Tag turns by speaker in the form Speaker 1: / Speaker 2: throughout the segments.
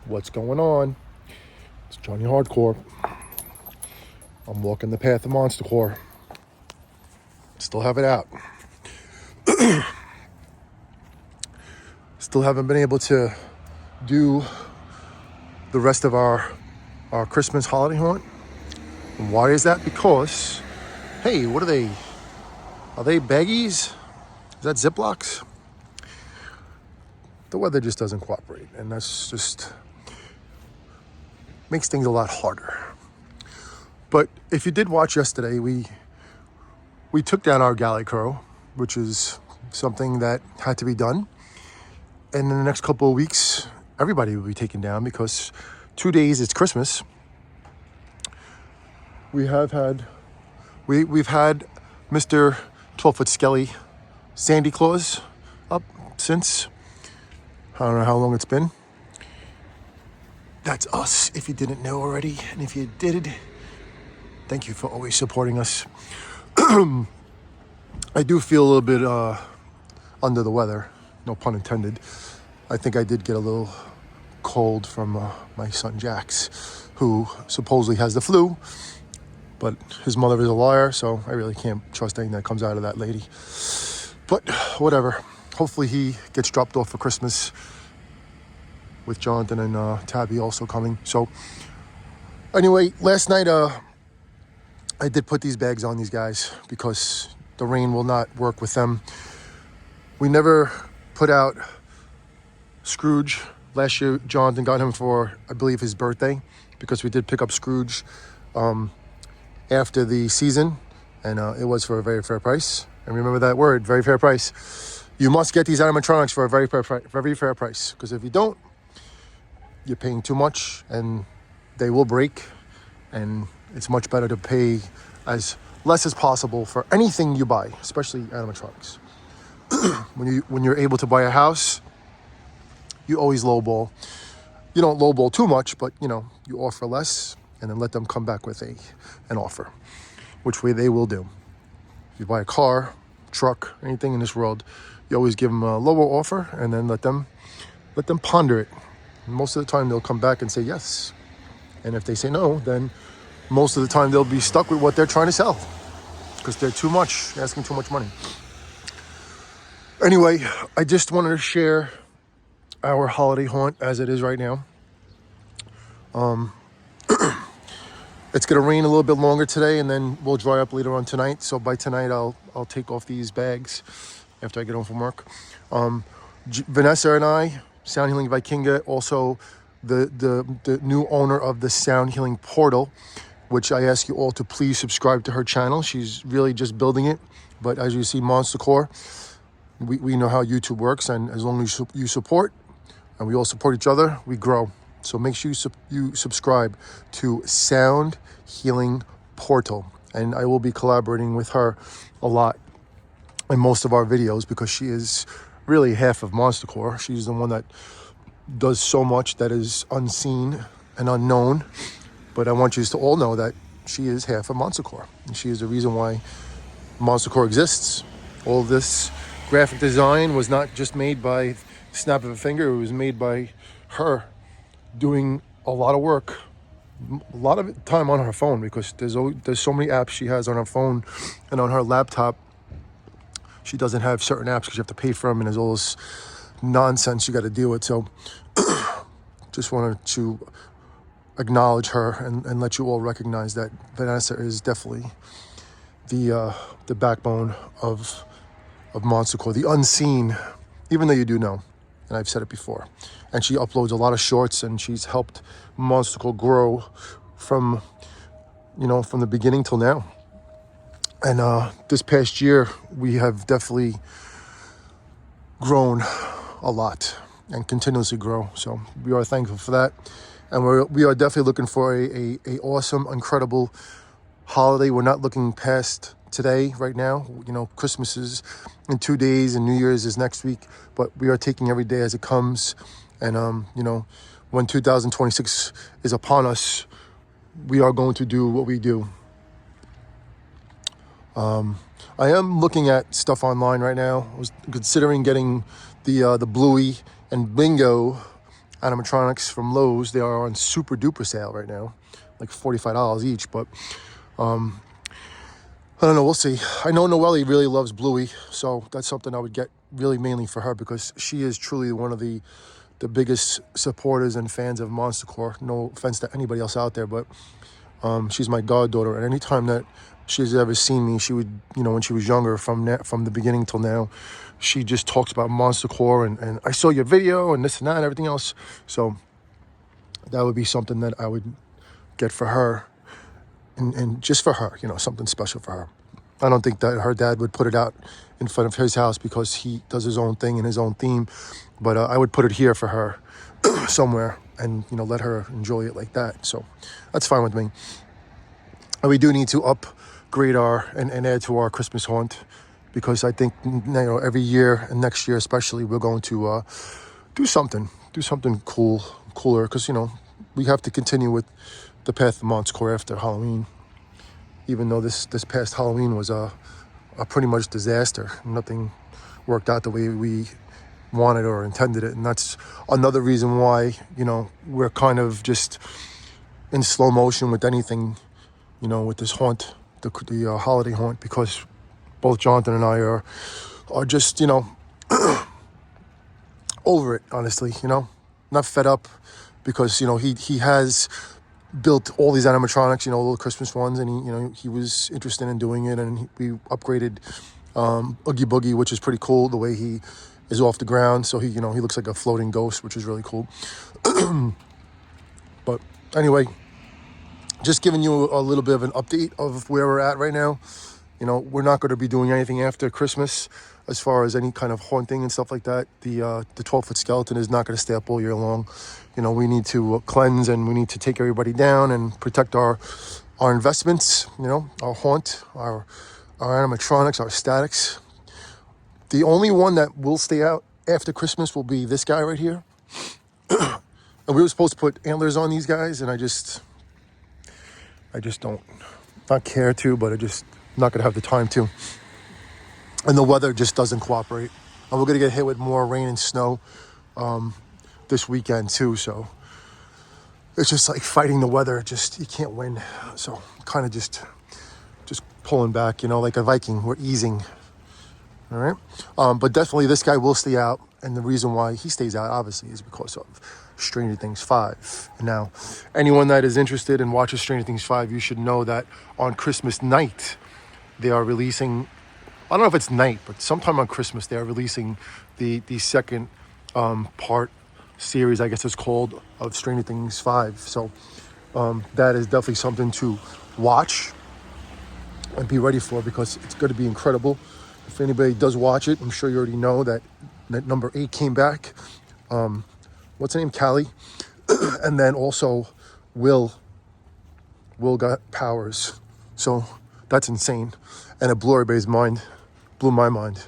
Speaker 1: What's going on? It's Johnny Hardcore. I'm walking the path of Monster Core. Still have it out. Still haven't been able to do the rest of our Christmas holiday haunt. And why is that? Because, hey, what are they? Are they baggies? Is that Ziplocs? The weather just doesn't cooperate, and that's just makes things a lot harder. But if you did watch yesterday, we took down our galley crow, which is something that had to be done. And in the next couple of weeks, everybody will be taken down because 2 days it's Christmas. We've had Mr. 12-foot Skelly Sandy Claus up since, I don't know how long it's been. That's us, if you didn't know already. And if you did, thank you for always supporting us. I do feel a little bit under the weather, no pun intended. I think I did get a little cold from my son Jax, who supposedly has the flu, but his mother is a liar, so I really can't trust anything that comes out of that lady. But whatever. Hopefully he gets dropped off for Christmas with Jonathan and Tabby also coming. So anyway, last night I did put these bags on these guys because the rain will not work with them. We never put out Scrooge. Last year, Jonathan got him for, I believe, his birthday, because we did pick up Scrooge after the season, and it was for a very fair price. And remember that word, very fair price. You must get these animatronics for a very fair price, because if you don't, you're paying too much, and they will break, and it's much better to pay as less as possible for anything you buy, especially animatronics. When you're able to buy a house, you always lowball. You don't lowball too much, but you offer less, and then let them come back with an offer, which way they will do. If you buy a car, truck, anything in this world, you always give them a lower offer, and then let them ponder it. And most of the time, they'll come back and say yes. And if they say no, then most of the time they'll be stuck with what they're trying to sell, because they're asking too much money. Anyway, I just wanted to share our holiday haunt as it is right now. It's going to rain a little bit longer today, and then we'll dry up later on tonight. So by tonight, I'll take off these bags after I get home from work. Vanessa and I, Sound Healing Vikinga, also the new owner of the Sound Healing Portal, which I ask you all to please subscribe to her channel. She's really just building it. But as you see, Monster Core, we know how YouTube works, and as long as you support, and we all support each other, we grow. So make sure you subscribe to Sound Healing Portal. And I will be collaborating with her a lot in most of our videos, because she is really half of Monster Core. She's the one that does so much that is unseen and unknown. But I want you to all know that she is half of Monster Core. And she is the reason why Monster Core exists. All this graphic design was not just made by snap of a finger. It was made by her doing a lot of work, a lot of time on her phone, because there's so many apps she has on her phone, and on her laptop she doesn't have certain apps because you have to pay for them, and there's all this nonsense you got to deal with. So just wanted to acknowledge her and let you all recognize that Vanessa is definitely the backbone of Monster Core, the unseen, even though you do know, and I've said it before. And she uploads a lot of shorts, and she's helped Monster Core grow from the beginning till now. And this past year, we have definitely grown a lot and continuously grow. So we are thankful for that. And we are definitely looking for a awesome, incredible holiday. We're not looking past today, right now. Christmas is in 2 days, and New Year's is next week. But we are taking every day as it comes. And, when 2026 is upon us, we are going to do what we do. I am looking at stuff online right now. I was considering getting the Bluey and Bingo animatronics from Lowe's. They are on super duper sale right now, like $45 each. But I don't know, we'll see. I know Noelle really loves Bluey, so that's something I would get really mainly for her, because she is truly one of the biggest supporters and fans of Monster Core. No offense to anybody else out there, but she's my goddaughter, and anytime that she's ever seen me, she would, when she was younger, from the beginning till now, she just talks about Monster Core, and I saw your video and this and that and everything else. So that would be something that I would get for her, and just for her, something special for her. I don't think that her dad would put it out in front of his house, because he does his own thing and his own theme, but I would put it here for her somewhere, and let her enjoy it like that. So that's fine with me. And we do need to upgrade and add to our Christmas haunt, because I think every year, and next year especially, we're going to do something cooler, because we have to continue with the path of Monster Core after Halloween. Even though this past Halloween was a pretty much disaster, nothing worked out the way we wanted or intended it, and that's another reason why we're kind of just in slow motion with anything, with this haunt, the holiday haunt, because both Jonathan and I are just over it, honestly. Not fed up, because he has built all these animatronics, little Christmas ones, and he was interested in doing it, and we upgraded Oogie Boogie, which is pretty cool, the way he is off the ground, so he looks like a floating ghost, which is really cool. But anyway, just giving you a little bit of an update of where we're at right now. We're not going to be doing anything after Christmas as far as any kind of haunting and stuff like that. The 12-foot skeleton is not going to stay up all year long. We need to cleanse, and we need to take everybody down and protect our investments, our haunt, our animatronics, our statics. The only one that will stay out after Christmas will be this guy right here. And we were supposed to put antlers on these guys, and I just don't not care to, but I'm not going to have the time to. And the weather just doesn't cooperate. And we're going to get hit with more rain and snow this weekend too. So it's just like fighting the weather. You can't win. So kind of just pulling back, like a Viking. We're easing. All right. But definitely this guy will stay out. And the reason why he stays out, obviously, is because of Stranger Things 5. Now, anyone that is interested in watching Stranger Things 5, you should know that on Christmas night, they are releasing, I don't know if it's night, but sometime on Christmas, they are releasing the second part series, I guess it's called, of Stranger Things 5. So that is definitely something to watch and be ready for, because it's going to be incredible. If anybody does watch it, I'm sure you already know that number 8 came back. What's her name? Callie. And then also Will got powers. So that's insane. And it blew everybody's mind. Blew my mind.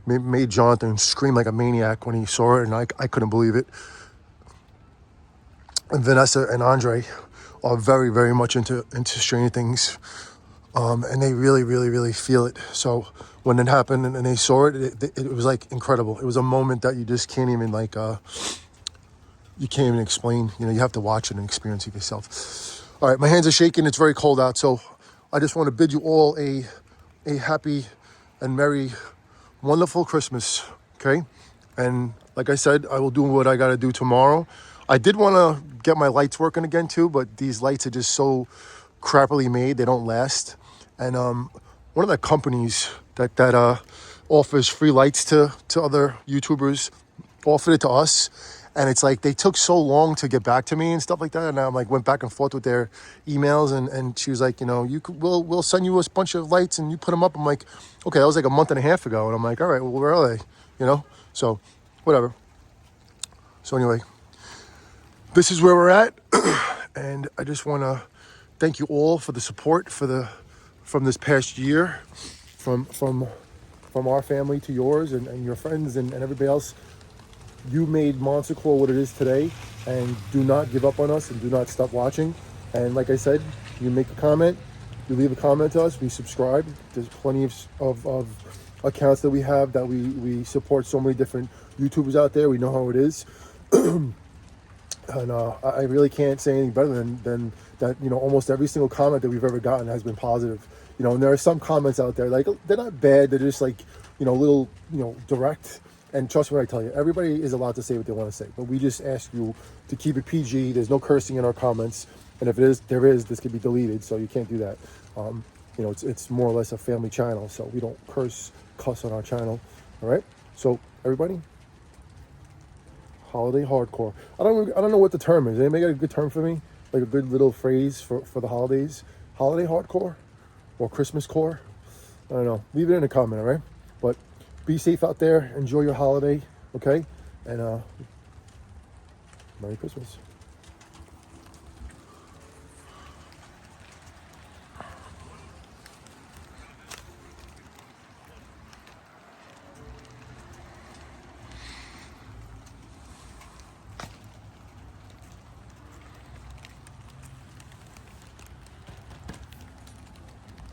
Speaker 1: Made Jonathan scream like a maniac when he saw it, and I couldn't believe it. And Vanessa and Andre are very, very much into Stranger Things. And they really, really, really feel it. So when it happened and they saw it, it was like incredible. It was a moment that you just can't even you can't even explain. You have to watch it and experience it yourself. All right, my hands are shaking. It's very cold out. So I just want to bid you all a happy and merry, wonderful Christmas. Okay. And like I said, I will do what I got to do tomorrow. I did want to get my lights working again too, but these lights are just so crappily made. They don't last. And one of the companies that offers free lights to other YouTubers offered it to us, and it's like they took so long to get back to me and stuff like that. And I went back and forth with their emails, and she was like, we'll send you a bunch of lights and you put them up. I'm like, okay, that was like a month and a half ago, and I'm like, all right, well, where are they? So whatever. So anyway, this is where we're at, and I just want to thank you all for the support from this past year, from our family to yours and your friends and everybody else. You made Monster Core what it is today, and do not give up on us and do not stop watching. And like I said, you make a comment, you leave a comment to us, we subscribe. There's plenty of accounts that we have that we support so many different YouTubers out there. We know how it is. And I really can't say anything better than that. You know, almost every single comment that we've ever gotten has been positive. You know, and there are some comments out there, like, they're not bad. They're just like, you know, a little, you know, direct. And trust me when I tell you, everybody is allowed to say what they want to say. But we just ask you to keep it PG. There's no cursing in our comments. And if there is, this could be deleted. So you can't do that. You know, it's more or less a family channel. So we don't cuss on our channel. All right. So everybody, holiday hardcore. I don't know what the term is. Anybody got a good term for me? Like a good little phrase for the holidays? Holiday hardcore or Christmas core? I don't know. Leave it in a comment, all right? But be safe out there. Enjoy your holiday, okay? And Merry Christmas.